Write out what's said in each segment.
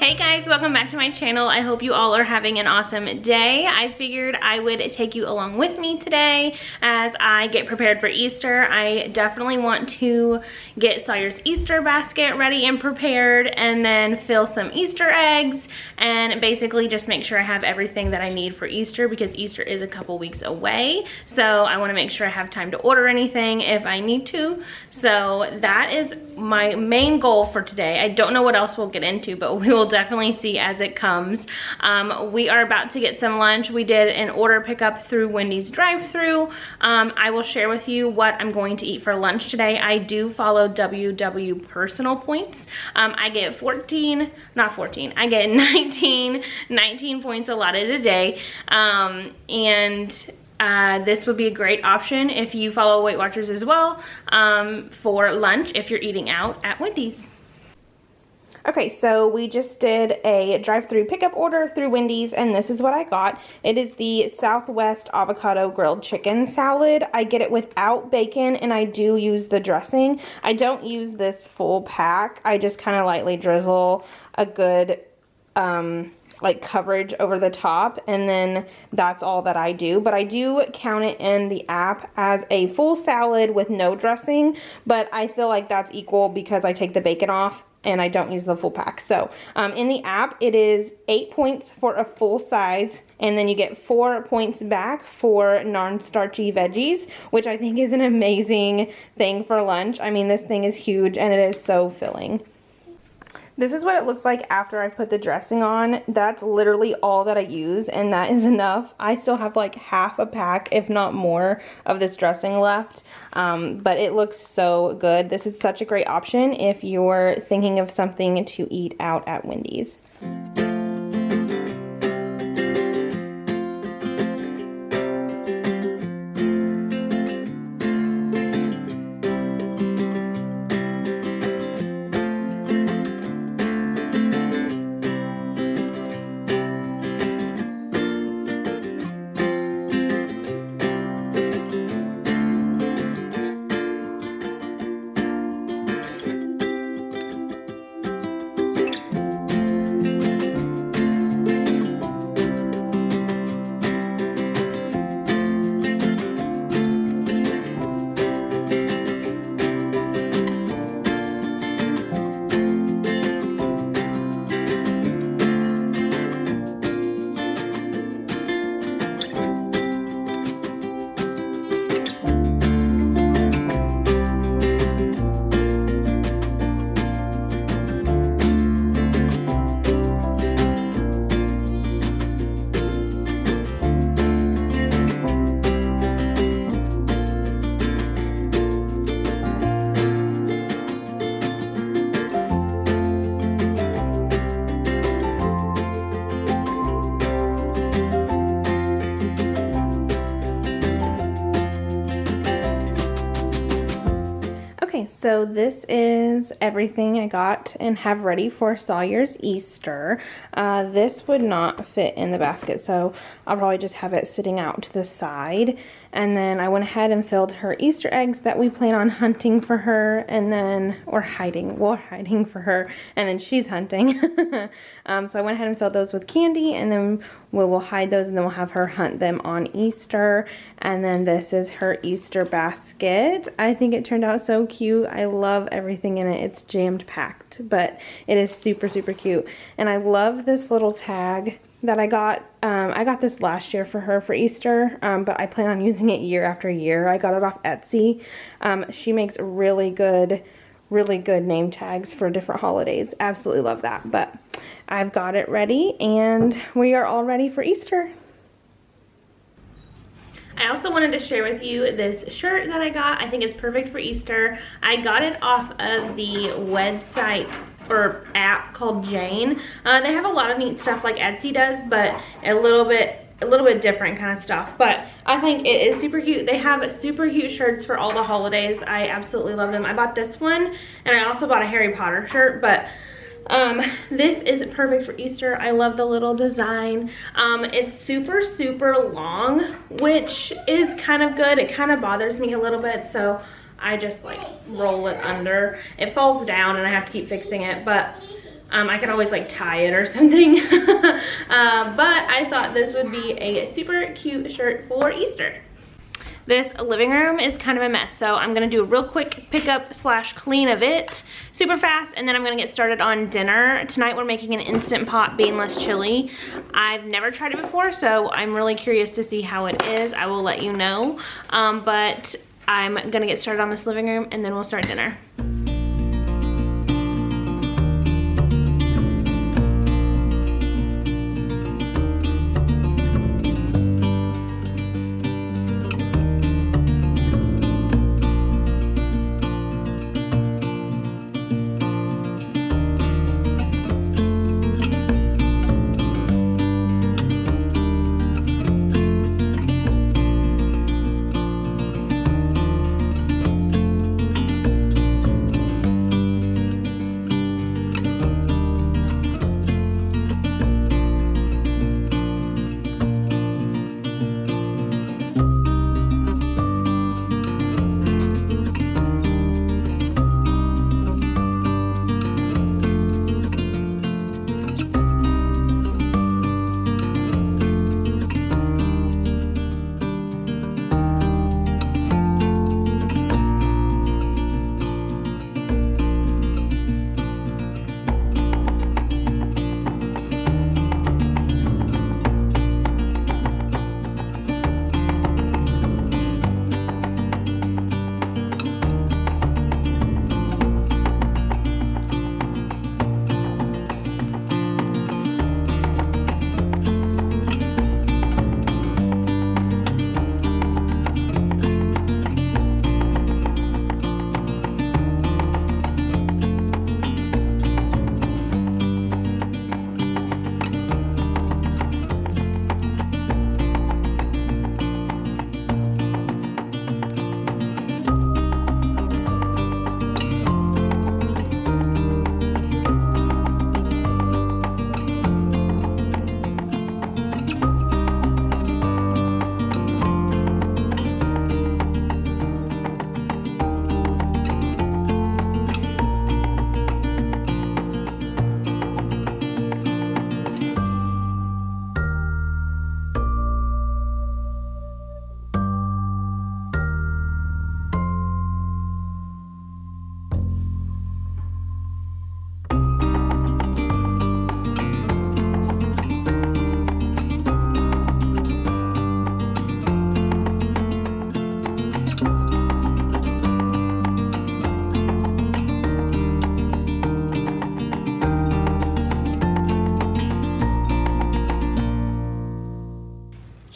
Hey guys, welcome back to my channel. I hope you all are having an awesome day. I figured I would take you along with me today as I get prepared for Easter. I definitely want to get Sawyer's Easter basket ready and prepared, and then fill some Easter eggs, and basically just make sure I have everything that I need for Easter, because Easter is a couple weeks away. So I want to make sure I have time to order anything if I need to. So that is my main goal for today. I don't know what else we'll get into, but we will definitely see as it comes. We are about to get some lunch. We did an order pickup through Wendy's drive-thru. I will share with you what I'm going to eat for lunch today. I do follow WW Personal Points. I get I get 19 points allotted a day. This would be a great option if you follow Weight Watchers as well, for lunch if you're eating out at Wendy's. Okay, so we just did a drive-through pickup order through Wendy's, and this is what I got. It is the Southwest Avocado Grilled Chicken Salad. I get it without bacon, and I do use the dressing. I don't use this full pack. I just kind of lightly drizzle a good like coverage over the top, and then that's all that I do. But I do count it in the app as a full salad with no dressing, but I feel like that's equal because I take the bacon off and I don't use the full pack. So in the app, it is 8 points for a full size, and then you get 4 points back for non-starchy veggies, which I think is an amazing thing for lunch. I mean, this thing is huge and it is so filling. This is what it looks like after I put the dressing on. That's literally all that I use, and that is enough. I still have like half a pack, if not more, of this dressing left, but it looks so good. This is such a great option if you're thinking of something to eat out at Wendy's. So this is everything I got and have ready for Sawyer's Easter. This would not fit in the basket, so I'll probably just have it sitting out to the side. And then I went ahead and filled her Easter eggs that we plan on hunting for her, and then, or hiding, we're hiding for her, and then she's hunting. So I went ahead and filled those with candy, and then we will hide those, and then we'll have her hunt them on Easter. And then this is her Easter basket. I think it turned out so cute. I love everything in it. It's jammed packed, but it is super, super cute. And I love this little tag that I got. I got this last year for her for Easter, but I plan on using it year after year. I got it off Etsy. She makes really good name tags for different holidays. Absolutely love that. But I've got it ready, and we are all ready for Easter. I also wanted to share with you this shirt that I got. I think it's perfect for Easter. I got it off of the website or app called Jane. They have a lot of neat stuff like Etsy does, but a little bit different kind of stuff. But I think it is super cute. They have super cute shirts for all the holidays. I absolutely love them. I bought this one, and I also bought a Harry Potter shirt, but this is perfect for Easter. I love the little design. It's super long, which is kind of good. It kind of bothers me a little bit, so I just like roll it under. It falls down and I have to keep fixing it, but I could always like tie it or something. But I thought this would be a super cute shirt for Easter. This living room is kind of a mess, so I'm gonna do a real quick pickup / clean of it super fast, and then I'm gonna get started on dinner. Tonight we're making an Instant Pot beanless chili. I've never tried it before, so I'm really curious to see how it is. I will let you know, but I'm gonna get started on this living room and then we'll start dinner.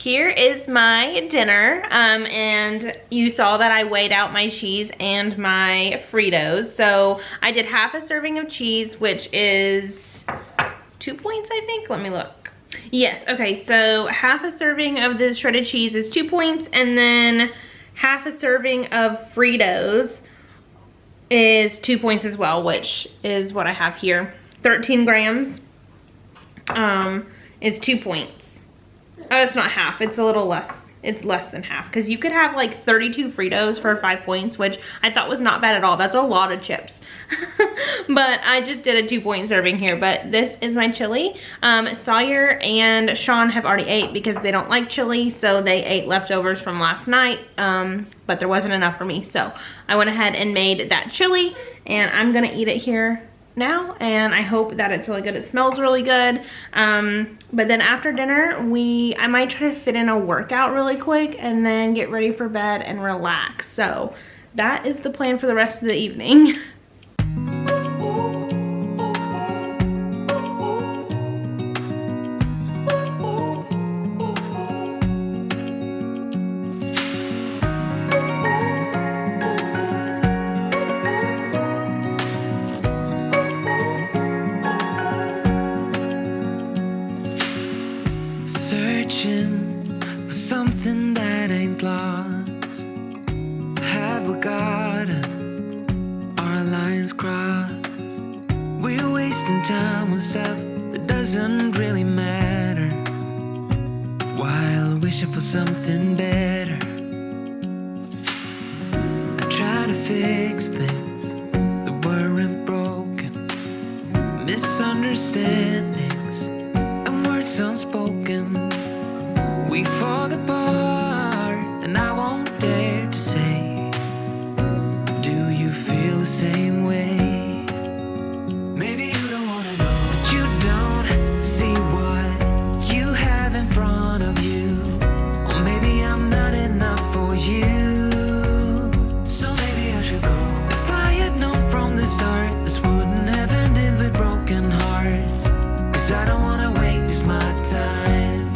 Here is my dinner, and you saw that I weighed out my cheese and my Fritos. So I did half a serving of cheese, which is 2 points, I think. Let me look. Yes, okay, so half a serving of the shredded cheese is 2 points, and then half a serving of Fritos is 2 points as well, which is what I have here. 13 grams is 2 points. Oh, it's not half, it's a little less. It's less than half, because you could have like 32 Fritos for 5 points, which I thought was not bad at all. That's a lot of chips. But I just did a 2 point serving here. But this is my chili. Sawyer and Sean have already ate because they don't like chili, so they ate leftovers from last night, but there wasn't enough for me. So I went ahead and made that chili, and I'm gonna eat it here now, and I hope that it's really good. It smells really good. But then after dinner, I might try to fit in a workout really quick and then get ready for bed and relax. So that is the plan for the rest of the evening. Searching for something that ain't lost. Have we got our lines crossed? We're wasting time on stuff that doesn't really matter, while wishing for something better. I try to fix things that weren't broken, misunderstood misunderstandings and words unspoken. We fall apart, and I won't dare to say, do you feel the same way? Maybe you don't wanna know, but you don't see what you have in front of you. Or maybe I'm not enough for you, so maybe I should go. If I had known from the start, this wouldn't have ended with broken hearts. 'Cause I don't wanna waste my time.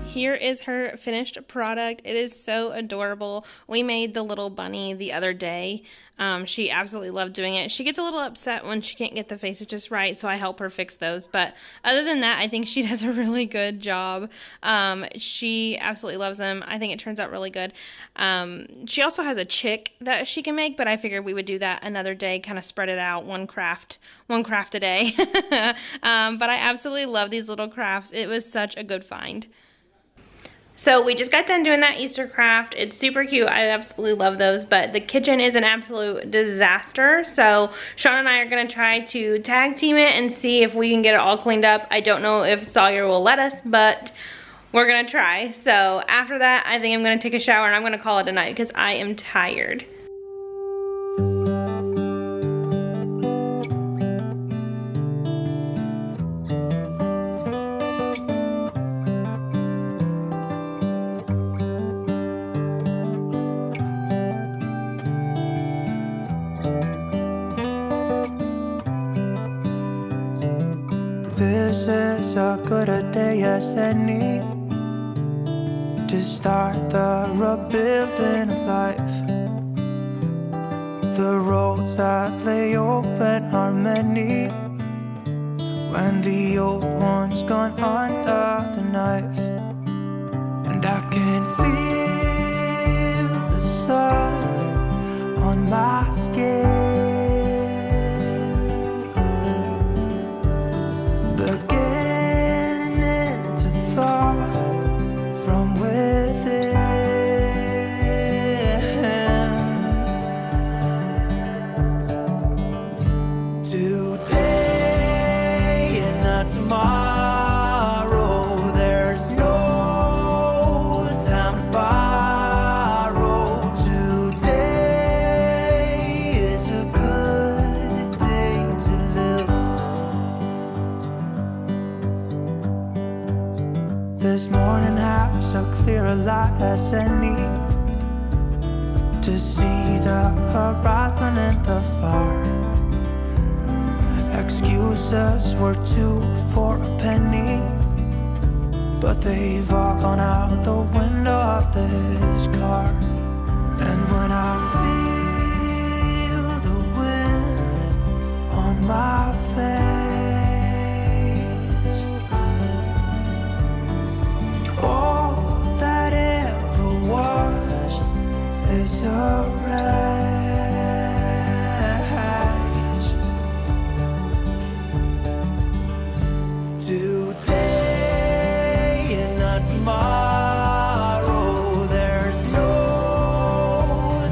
Here is her finished product. It is so adorable. We made the little bunny the other day. She absolutely loved doing it. She gets a little upset when she can't get the faces just right, so I help her fix those. But other than that, I think she does a really good job. She absolutely loves them. I think it turns out really good. She also has a chick that she can make, but I figured we would do that another day, kind of spread it out, one craft a day. But I absolutely love these little crafts. It was such a good find. So we just got done doing that Easter craft. It's super cute. I absolutely love those, but the kitchen is an absolute disaster. So Sean and I are gonna try to tag team it and see if we can get it all cleaned up. I don't know if Sawyer will let us, but we're gonna try. So after that, I think I'm gonna take a shower and I'm gonna call it a night because I am tired. This is as good a day as any to start the rebuilding of life. The roads that lay open are many when the old one's gone under the knife. And I can feel the sun on my skin, beginning to thaw from within. Today and not tomorrow, there's no time to borrow. Today is a good day to live. This morning has so clear a light as any to see the horizon in the far. Excuses were 2 for a penny, but they've all gone out the window of this car. And when I feel the wind on my face, all that ever was is a wreck. Today and not tomorrow, there's no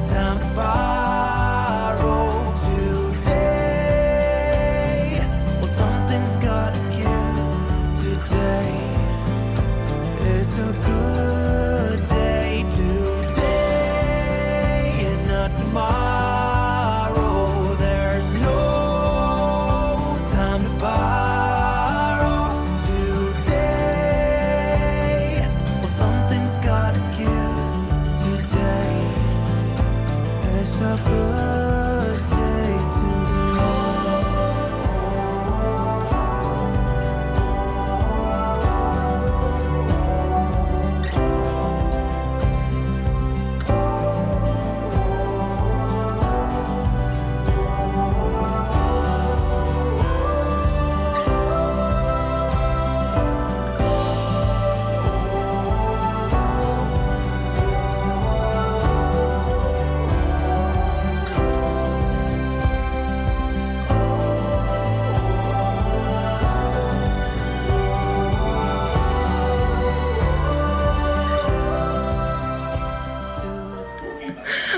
time to borrow. Today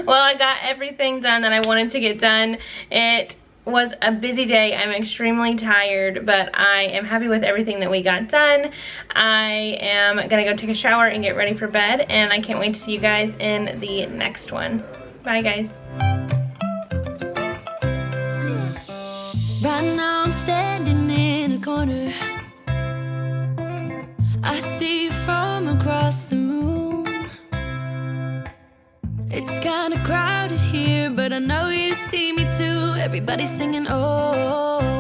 Well, I got everything done that I wanted to get done. It was a busy day. I'm extremely tired, but I am happy with everything that we got done. I am gonna go take a shower and get ready for bed, and I can't wait to see you guys in the next one. Bye, guys. Right now I'm standing in a corner. I see you from across the room. It's kinda crowded here, but I know you see me too. Everybody's singing, oh.